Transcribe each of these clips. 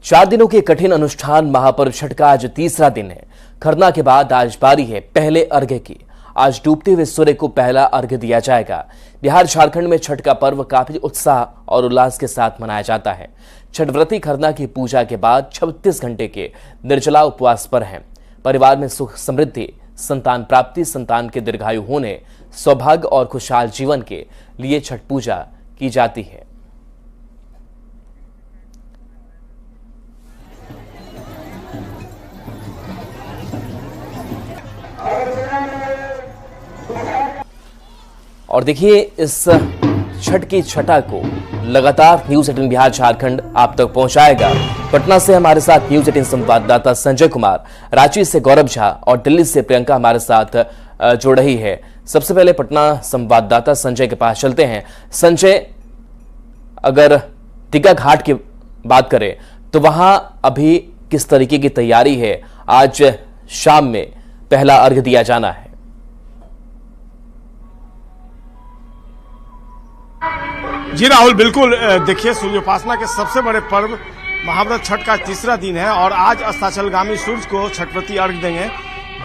4 दिनों के कठिन अनुष्ठान महापर्व छठ का आज तीसरा दिन है। खरना के बाद आज बारी है पहले अर्घ्य की। आज डूबते हुए सूर्य को पहला अर्घ्य दिया जाएगा। बिहार झारखंड में छठ का पर्व काफी उत्साह और उल्लास के साथ मनाया जाता है। छठव्रती खरना की पूजा के बाद 36 घंटे के निर्जला उपवास पर हैं। परिवार में सुख समृद्धि, संतान प्राप्ति, संतान के दीर्घायु होने, सौभाग्य और खुशहाल जीवन के लिए छठ पूजा की जाती है। और देखिए इस छठ की छठा को लगातार न्यूज 18 बिहार झारखंड आप तक पहुंचाएगा। पटना से हमारे साथ न्यूज 18 संवाददाता संजय कुमार, रांची से गौरव झा और दिल्ली से प्रियंका हमारे साथ जुड़ रही है। सबसे पहले पटना संवाददाता संजय के पास चलते हैं। संजय, अगर दीघा घाट की बात करें तो वहां अभी किस तरीके की तैयारी है? आज शाम में पहला अर्घ्य दिया जाना है। जी राहुल, बिल्कुल। देखिए, सूर्योपासना के सबसे बड़े पर्व महाव्रत छठ का तीसरा दिन है और आज अस्ताचलगामी सूर्य को छठव्रती अर्घ्य देंगे।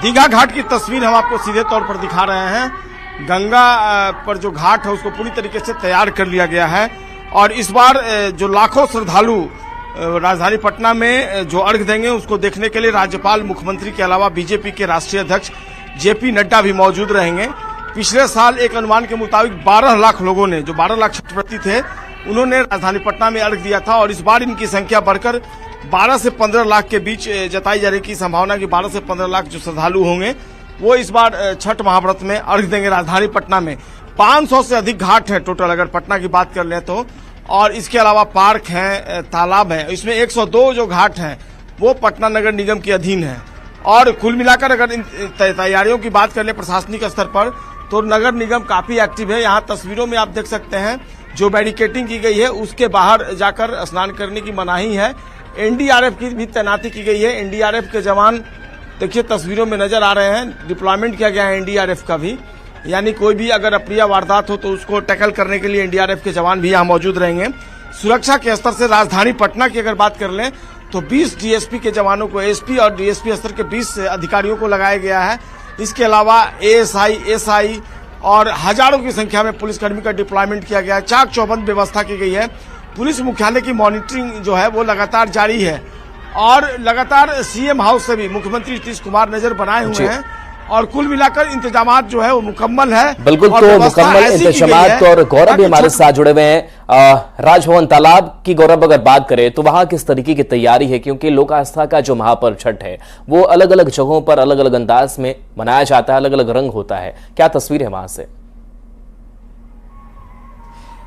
दीघा घाट की तस्वीर हम आपको सीधे तौर पर दिखा रहे हैं। गंगा पर जो घाट है उसको पूरी तरीके से तैयार कर लिया गया है और इस बार जो लाखों श्रद्धालु राजधानी पटना में जो अर्घ्य देंगे उसको देखने के लिए राज्यपाल, मुख्यमंत्री के अलावा बीजेपी के राष्ट्रीय अध्यक्ष जेपी नड्डा भी मौजूद रहेंगे। पिछले साल एक अनुमान के मुताबिक 12 लाख लोगों ने, जो 12 लाख छठव्रती थे, उन्होंने राजधानी पटना में अर्घ्य दिया था और इस बार इनकी संख्या बढ़कर 12 से 15 लाख के बीच जताई जा रही की संभावना कि 12 से 15 लाख जो श्रद्धालु होंगे वो इस बार छठ महाव्रत में अर्घ्य देंगे। राजधानी पटना में 500 से अधिक घाट है टोटल, अगर पटना की बात कर लें तो, और इसके अलावा पार्क हैं, तालाब हैं। इसमें 102 जो घाट हैं वो पटना नगर निगम के अधीन है और कुल मिलाकर अगर इन तैयारियों की बात कर ले प्रशासनिक स्तर पर तो नगर निगम काफी एक्टिव है। यहाँ तस्वीरों में आप देख सकते हैं जो बैरिकेटिंग की गई है उसके बाहर जाकर स्नान करने की मनाही है। एनडीआरएफ की भी तैनाती की गई है। एनडीआरएफ के जवान देखिए तस्वीरों में नजर आ रहे हैं। डिप्लॉयमेंट किया गया है एनडीआरएफ का भी, यानी कोई भी अगर अप्रिय वारदात हो तो उसको टैकल करने के लिए एनडीआरएफ के जवान भी यहाँ मौजूद रहेंगे। सुरक्षा के स्तर से राजधानी पटना की अगर बात कर लें तो 20 डीएसपी के जवानों को, एसपी और डीएसपी स्तर के 20 अधिकारियों को लगाया गया है। इसके अलावा एएसआई, एसआई और हजारों की संख्या में पुलिसकर्मी का डिप्लॉयमेंट किया गया है। चाक चौबंद व्यवस्था की गई है। पुलिस मुख्यालय की मॉनिटरिंग जो है वो लगातार जारी है और लगातार सीएम हाउस से भी मुख्यमंत्री नीतीश कुमार नजर बनाए हुए हैं और कुल मिलाकर इंतजामात जो है वो मुकम्मल है। बिल्कुल, तो मुकम्मल इंतजामात। और गौरव भी हमारे साथ जुड़े हुए हैं। राजभवन तालाब की गौरव अगर बात करें तो वहां किस तरीके की तैयारी है? क्योंकि लोक आस्था का जो महापर्व छठ है वो अलग अलग जगहों पर अलग अलग अंदाज में मनाया जाता है, अलग अलग रंग होता है। क्या तस्वीर है वहां से?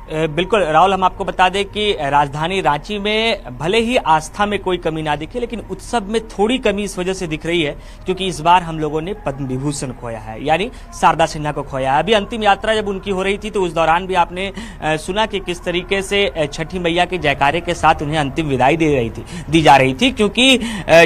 बिल्कुल राहुल, हम आपको बता दें कि राजधानी रांची में भले ही आस्था में कोई कमी ना दिखे लेकिन उत्सव में थोड़ी कमी इस वजह से दिख रही है क्योंकि इस बार हम लोगों ने पद्म विभूषण खोया है, यानी शारदा सिन्हा को खोया है। अभी अंतिम यात्रा जब उनकी हो रही थी तो उस दौरान भी आपने सुना कि किस तरीके से छठी मैया के जयकारे के साथ उन्हें अंतिम विदाई दी जा रही थी। क्योंकि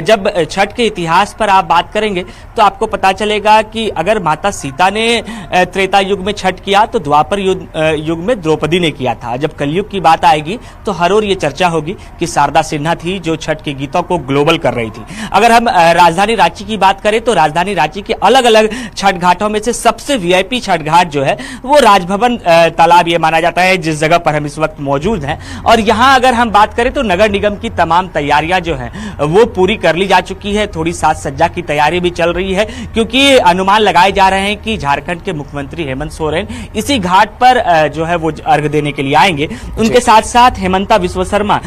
जब छठ के इतिहास पर आप बात करेंगे तो आपको पता चलेगा कि अगर माता सीता ने त्रेता युग में छठ किया तो द्वापर युग में द्रौपदी ने किया था। जब कलयुग की बात आएगी तो हर ओर ये चर्चा होगी कि शारदा सिन्हा थी जो छठ के गीतों को ग्लोबल कर रही थी। अगर हम राजधानी रांची की बात करें तो राजधानी रांची के अलग अलग छठ घाटों में से सबसे वीआईपी छठ घाट जो है वो राजभवन तालाब ये माना जाता है, जिस जगह पर हम इस वक्त मौजूद हैं। और यहाँ अगर हम बात करें तो नगर निगम की तमाम तैयारियां जो है वो पूरी कर ली जा चुकी है। थोड़ी साज सज्जा की तैयारी भी चल रही है क्योंकि अनुमान लगाए जा रहे हैं कि झारखंड के मुख्यमंत्री हेमंत सोरेन इसी घाट पर जो है वो अर्घ्य देने के लिए आएंगे। उनके साथ साथ हेमंता विश्व शर्मा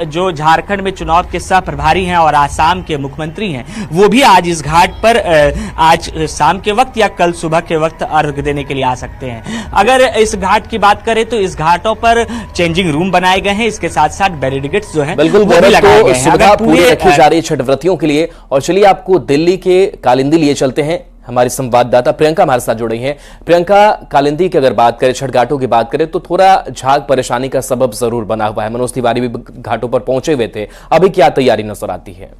जो झारखंड में चुनाव के सह प्रभारी हैं और आसाम के मुख्यमंत्री हैं, वो भी आज इस घाट पर आज शाम के वक्त या कल सुबह के वक्त अर्घ्य देने के लिए आ सकते हैं। अगर इस घाट की बात करें तो इस घाटों पर चेंजिंग रूम बनाए गए हैं, इसके साथ साथ बैरिकेड्स जो हैं बिल्कुल लगाए गए हैं। पूरी रखी जा रही है छठव्रतियों के लिए। और चलिए आपको दिल्ली के कालिंदी लिए चलते हैं। हमारी संवाददाता प्रियंका हमारे साथ जुड़ रही हैं। प्रियंका, कालिंदी की अगर बात करें, छठ घाटों की बात करें तो थोड़ा झाग परेशानी का सबब जरूर बना हुआ है। मनोज तिवारी भी घाटों पर पहुंचे हुए थे। अभी क्या तैयारी नजर आती है?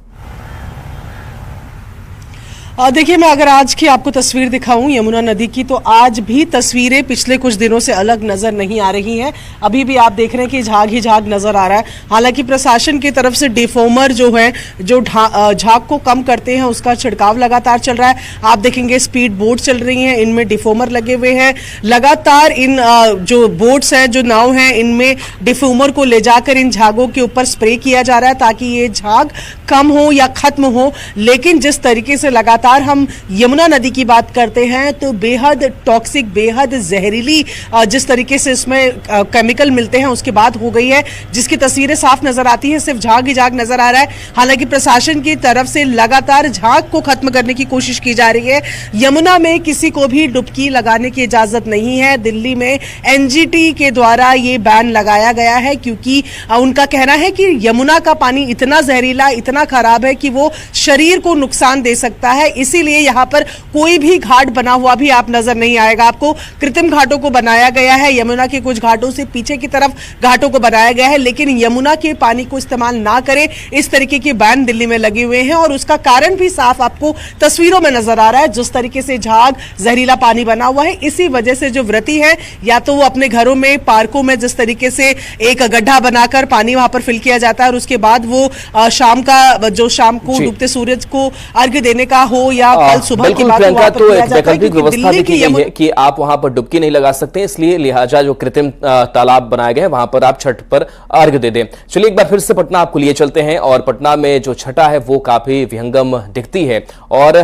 देखिए, मैं अगर आज की आपको तस्वीर दिखाऊं यमुना नदी की, तो आज भी तस्वीरें पिछले कुछ दिनों से अलग नजर नहीं आ रही हैं। अभी भी आप देख रहे हैं कि झाग ही झाग नजर आ रहा है। हालांकि प्रशासन की तरफ से डिफोमर जो है, जो झाग को कम करते हैं, उसका छिड़काव लगातार चल रहा है। आप देखेंगे स्पीड बोट चल रही हैं, इनमें डिफोमर लगे हुए हैं। लगातार इन जो बोट्स हैं, जो नाव हैं, इनमें डिफोमर को ले जाकर इन झागों के ऊपर स्प्रे किया जा रहा है ताकि ये झाग कम हो या खत्म हो। लेकिन जिस तरीके से लगातार हम यमुना नदी की बात करते हैं तो बेहद टॉक्सिक, बेहद जहरीली जिस तरीके से इसमें केमिकल मिलते हैं उसके बाद हो गई है, जिसकी तस्वीरें साफ नजर आती हैं। सिर्फ झाग ही झाग नजर आ रहा है। हालांकि प्रशासन की तरफ से लगातार झाग को खत्म करने की कोशिश की जा रही है। यमुना में किसी को भी डुबकी लगाने की इजाजत नहीं है। दिल्ली में एनजीटी के द्वारा ये बैन लगाया गया है क्योंकि उनका कहना है कि यमुना का पानी इतना जहरीला, इतना खराब है कि वो शरीर को नुकसान दे सकता है। इसीलिए यहां पर कोई भी घाट बना हुआ भी आप नजर नहीं आएगा आपको। कृत्रिम घाटों को बनाया गया है, यमुना के कुछ घाटों से पीछे की तरफ घाटों को बनाया गया है, लेकिन यमुना के पानी को इस्तेमाल ना करें, इस तरीके के बैन दिल्ली में लगे हुए हैं। और उसका कारण भी साफ आपको तस्वीरों में नजर आ रहा है। जिस तरीके से झाग जहरीला पानी बना हुआ है, इसी वजह से जो व्रती है, या तो वो अपने घरों में, पार्कों में जिस तरीके से एक गड्ढा बनाकर पानी वहां पर फिल किया जाता है और उसके बाद वो शाम को डूबते सूरज को अर्घ्य देने का हो या कल सुबह की बात प्रियंका, तो एक वैकल्पिक व्यवस्था भी की गई है कि आप वहां पर डुबकी नहीं लगा सकते, इसलिए लिहाजा जो कृत्रिम तालाब बनाए गए हैं वहां पर आप छठ पर अर्घ्य दे दें। चलिए एक बार फिर से पटना आपको लिए चलते हैं और पटना में जो छठा है वो काफी विहंगम दिखती है। और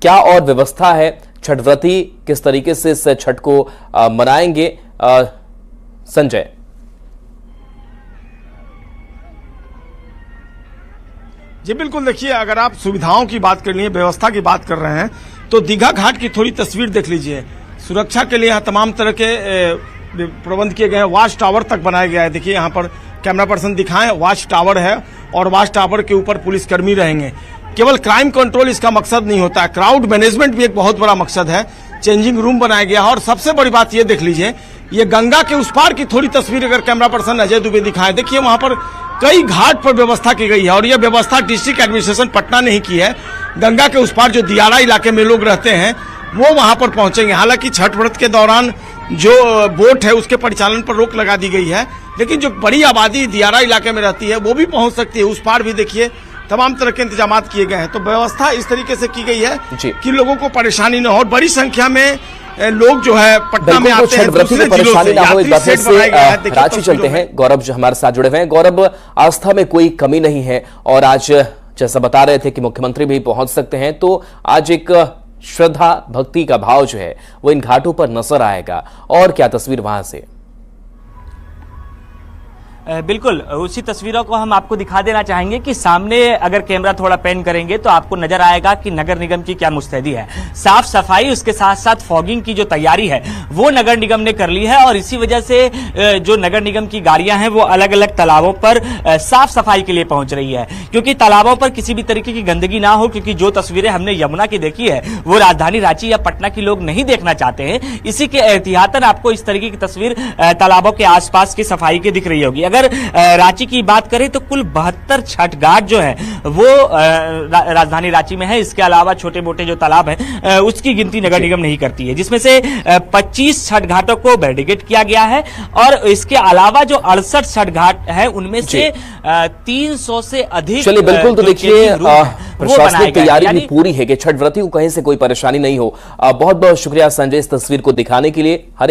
क्या और व्यवस्था है, छठ व्रती किस तरीके से इस छठ को मनाएंगे, संजय? जी बिल्कुल, देखिए अगर आप सुविधाओं की बात करनी है, व्यवस्था की बात कर रहे हैं, तो दीघा घाट की थोड़ी तस्वीर देख लीजिए। सुरक्षा के लिए यहाँ तमाम तरह के प्रबंध किए गए हैं। वॉच टावर तक बनाया गया है। देखिए यहाँ पर कैमरा पर्सन दिखाएं, वॉच टावर है और वॉच टावर के ऊपर पुलिसकर्मी रहेंगे। केवल क्राइम कंट्रोल इसका मकसद नहीं होता है, क्राउड मैनेजमेंट भी एक बहुत बड़ा मकसद है। चेंजिंग रूम बनाया गया है और सबसे बड़ी बात ये देख लीजिए, ये गंगा के उस पार की थोड़ी तस्वीर अगर कैमरा पर्सन अजय दुबे दिखाएं, देखिए वहां पर कई घाट पर व्यवस्था की गई है और यह व्यवस्था डिस्ट्रिक्ट एडमिनिस्ट्रेशन पटना ने ही की है। गंगा के उस पार जो दियारा इलाके में लोग रहते हैं वो वहां पर पहुंचेंगे। हालांकि छठ व्रत के दौरान जो बोट है उसके परिचालन पर रोक लगा दी गई है, लेकिन जो बड़ी आबादी दियारा इलाके में रहती है वो भी पहुंच सकती है। उस पार भी देखिए तमाम तरह के इंतजाम किए गए हैं। तो व्यवस्था इस तरीके से की गई है कि लोगों को परेशानी न हो और बड़ी संख्या में लोग जो है पटना में आते हैं, दूसरे परेशानी ना हो। इस बात से रांची चलते हैं, गौरव जो हमारे साथ जुड़े हुए हैं। गौरव, आस्था में कोई कमी नहीं है और आज जैसा बता रहे थे कि मुख्यमंत्री भी पहुंच सकते हैं, तो आज एक श्रद्धा भक्ति का भाव जो है वो इन घाटों पर नजर आएगा। और क्या तस्वीर वहां से? बिल्कुल, उसी तस्वीरों को हम आपको दिखा देना चाहेंगे कि सामने अगर कैमरा थोड़ा पैन करेंगे तो आपको नजर आएगा कि नगर निगम की क्या मुस्तैदी है। साफ सफाई, उसके साथ साथ फॉगिंग की जो तैयारी है वो नगर निगम ने कर ली है और इसी वजह से जो नगर निगम की गाड़ियां हैं वो अलग अलग तालाबों पर साफ सफाई के लिए पहुंच रही है, क्योंकि तालाबों पर किसी भी तरीके की गंदगी ना हो। क्योंकि जो तस्वीरें हमने यमुना की देखी है वो राजधानी रांची या पटना के लोग नहीं देखना चाहते हैं। इसी के एहतियातन आपको इस तरीके की तस्वीर तालाबों के आसपास की सफाई की दिख रही होगी। अगर रांची की बात करें तो कुल 72 छठ घाट जो है वो राजधानी रांची में है। इसके अलावा छोटे मोटे जो तालाब है उसकी गिनती नगर निगम नहीं करती है, जिसमें से 25 छठ घाटों को बैरिकेड किया गया है और इसके अलावा जो 68 छठ घाट है उनमें से 300 से अधिक। चलिए बिल्कुल, तो देखिए प्रशासनिक तैयारी भी पूरी है कि छठ व्रती को कहीं से कोई परेशानी नहीं हो। बहुत बहुत शुक्रिया संजय इस तस्वीर को दिखाने के लिए। हर